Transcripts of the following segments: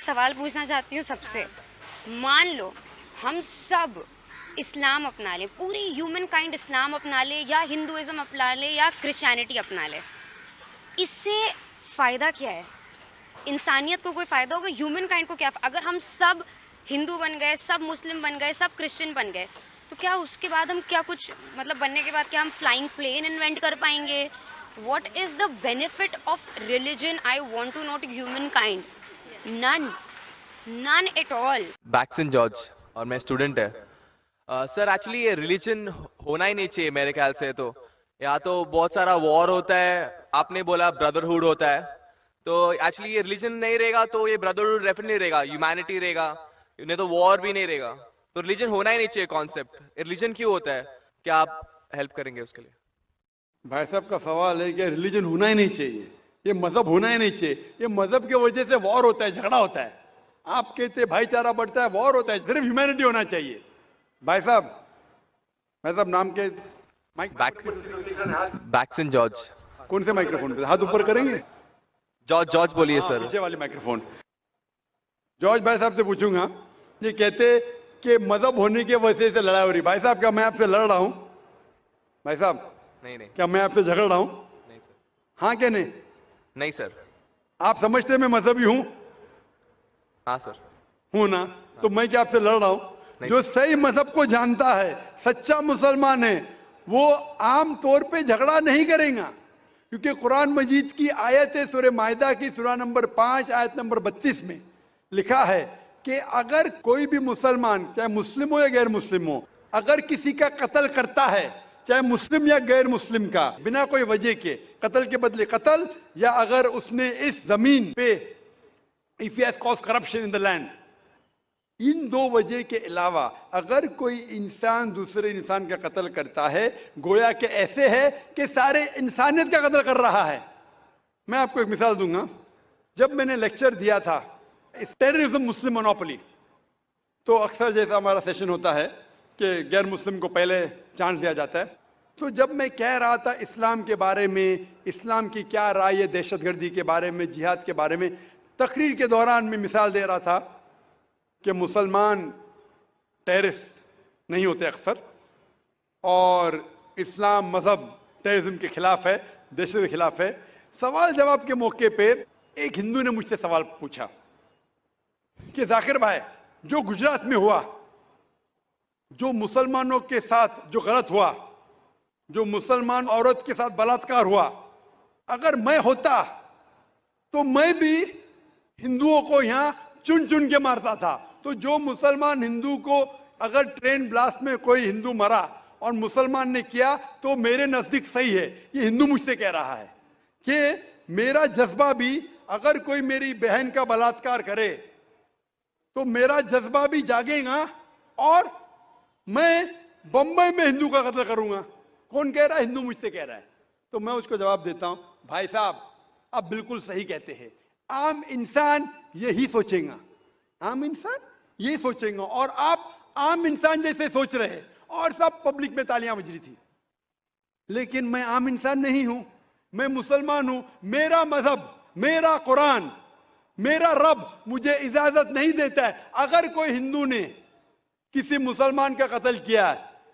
ایک سوال پوچھنا چاہتی ہوں سب سے. مان لو ہم سب اسلام اپنا لیں, پوری ہیومن کائنڈ اسلام اپنا لے یا ہندوازم اپنا لے یا کرسچینٹی اپنا لے, اس سے فائدہ کیا ہے؟ انسانیت کو کوئی فائدہ ہوگا؟ ہیومن کائنڈ کو کیا؟ اگر ہم سب ہندو بن گئے, سب مسلم بن گئے, سب کرسچن بن گئے, تو کیا اس کے بعد ہم کیا کچھ مطلب بننے کے بعد کیا ہم فلائنگ پلین انوینٹ کر پائیں گے؟ What is the benefit of religion? I want to know to humankind. None at all. بیکسن جارج اور میں اسٹوڈنٹ ہے. سر ایکچولی یہ ریلیجن ہونا ہی نہیں چاہیے میرے خیال سے. تو یا تو بہت سارا وار ہوتا ہے, آپ نے بولا بردرہوڈ ہوتا ہے, تو ایکچولی یہ ریلیجن نہیں رہے گا تو یہ بردرہوڈ ریفر نہیں رہے گا, ہیومینٹی رہے گا, نہیں تو وار بھی نہیں رہے گا. تو ریلیجن ہونا ہی نہیں چاہیے کانسیپٹ. ریلیجن کیوں ہوتا ہے؟ کیا آپ ہیلپ کریں گے اس کے لیے؟ بھائی صاحب کا سوال ہے کہ ریلیجن ہونا ہی نہیں چاہیے, یہ مذہب ہونا ہی نہیں چاہیے. یہ مذہب کی وجہ سے وار ہوتا ہے, جھگڑا ہوتا ہے. آپ کہتے بھائی چارہ بڑھتا ہے, وار ہوتا ہے. صرف ہیومینٹی ہونا چاہیے. بھائی صاحب نام کے بیکسن جارج. کون سے مائکروفون پہ ہاتھ اوپر کریں گے؟ جارج بولیے سر. پیچھے والی مائکروفون. جارج بھائی صاحب سے پوچھوں گا, یہ کہتے کہ مذہب ہونے کی وجہ سے لڑائی ہو رہی. بھائی صاحب کیا میں آپ سے لڑ رہا ہوں؟ بھائی صاحب نہیں کیا میں آپ سے جھگڑ رہا ہوں؟ نہیں سر. ہاں کہ نہیں؟ نہیں سر. آپ سمجھتے میں مذہبی ہوں؟ ہاں سر. ہوں نا؟ تو میں کیا آپ سے لڑ رہا ہوں؟ جو صحیح مذہب کو جانتا ہے, سچا مسلمان ہے, وہ عام طور پہ جھگڑا نہیں کرے گا. کیونکہ قرآن مجید کی آیت ہے, سورہ مائدہ کی سورہ نمبر 5 آیت نمبر 32 میں لکھا ہے کہ اگر کوئی بھی مسلمان, چاہے مسلم ہو یا غیر مسلم ہو, اگر کسی کا قتل کرتا ہے, چاہے مسلم یا غیر مسلم کا, بنا کوئی وجہ کے, قتل کے بدلے قتل, یا اگر اس نے اس زمین پہ if he has caused corruption in the land, ان دو وجہ کے علاوہ اگر کوئی انسان دوسرے انسان کا قتل کرتا ہے, گویا کہ ایسے ہے کہ سارے انسانیت کا قتل کر رہا ہے. میں آپ کو ایک مثال دوں گا. جب میں نے لیکچر دیا تھا ٹیررزم مسلم مونوپولی, تو اکثر جیسا ہمارا سیشن ہوتا ہے کہ غیر مسلم کو پہلے چانس دیا جاتا ہے, تو جب میں کہہ رہا تھا اسلام کے بارے میں, اسلام کی کیا رائے ہے دہشت گردی کے بارے میں, جہاد کے بارے میں, تقریر کے دوران میں مثال دے رہا تھا کہ مسلمان ٹیررسٹ نہیں ہوتے اکثر, اور اسلام مذہب ٹیررزم کے خلاف ہے, دہشت کے خلاف ہے. سوال جواب کے موقع پہ ایک ہندو نے مجھ سے سوال پوچھا کہ ذاکر بھائی, جو گجرات میں ہوا, جو مسلمانوں کے ساتھ جو غلط ہوا, جو مسلمان عورت کے ساتھ بلاತ್کار ہوا, اگر میں ہوتا تو میں بھی ہندوؤں کو یہاں چن چن کے مارتا تھا. تو جو مسلمان ہندو کو, اگر ٹرین بلاسٹ میں کوئی ہندو مرا اور مسلمان نے کیا تو میرے نزدیک صحیح ہے. یہ ہندو مجھ سے کہہ رہا ہے کہ میرا جذبہ بھی, اگر کوئی میری بہن کا بلاತ್کار کرے تو میرا جذبہ بھی جاگے گا اور میں بمبئی میں ہندو کا قتل کروں گا. کون کہہ رہا ہے؟ ہندو مجھ سے کہہ رہا ہے. تو میں اس کو جواب دیتا ہوں, بھائی صاحب آپ بالکل صحیح کہتے ہیں. عام انسان یہی سوچیں گا, عام انسان یہی سوچیں گا, اور آپ عام انسان جیسے سوچ رہے, اور سب پبلک میں تالیاں بج رہی تھی. لیکن میں عام انسان نہیں ہوں, میں مسلمان ہوں. میرا مذہب, میرا قرآن, میرا رب مجھے اجازت نہیں دیتا ہے اگر کوئی ہندو نے کسی مسلمان کا قتل کیا ہے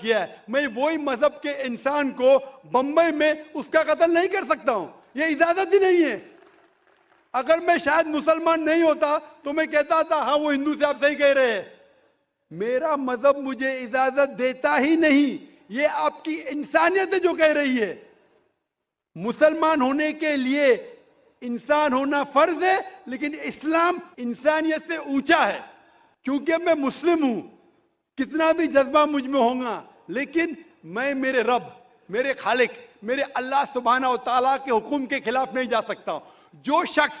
کیا ہے, میں وہی مذہب کے انسان کو بمبئی میں اس کا قتل نہیں کر سکتا ہوں. یہ اجازت ہی نہیں ہے. اگر میں شاید مسلمان نہیں ہوتا تو میں کہتا تھا ہاں وہ ہندو سے آپ صحیح کہہ رہے ہیں. میرا مذہب مجھے اجازت دیتا ہی نہیں. یہ آپ کی انسانیت ہے جو کہہ رہی ہے. مسلمان ہونے کے لیے انسان ہونا فرض ہے, لیکن اسلام انسانیت سے اونچا ہے. کیونکہ میں مسلم ہوں, کتنا بھی جذبہ مجھ میں ہوگا, لیکن میں میرے رب, میرے خالق, میرے اللہ سبحانہ و تعالیٰ کے حکم کے خلاف نہیں جا سکتا ہوں. جو شخص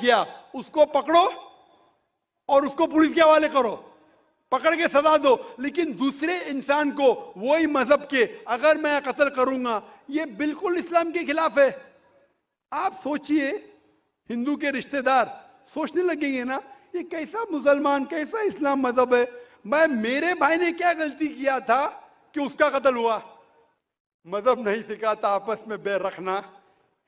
کیا اس کو پکڑو اور اس کو پولیس کے حوالے کرو, پکڑ کے سزا دو, لیکن دوسرے انسان کو وہی مذہب کے اگر میں قتل کروں گا, یہ بالکل اسلام کے خلاف ہے. آپ سوچئے, ہندو کے رشتہ دار سوچنے لگیں گے نا, یہ کیسا مسلمان, کیسا اسلام مذہب ہے. میرے بھائی نے کیا غلطی کیا تھا کہ اس کا قتل ہوا؟ مذہب نہیں سکھاتا آپس میں بیر رکھنا,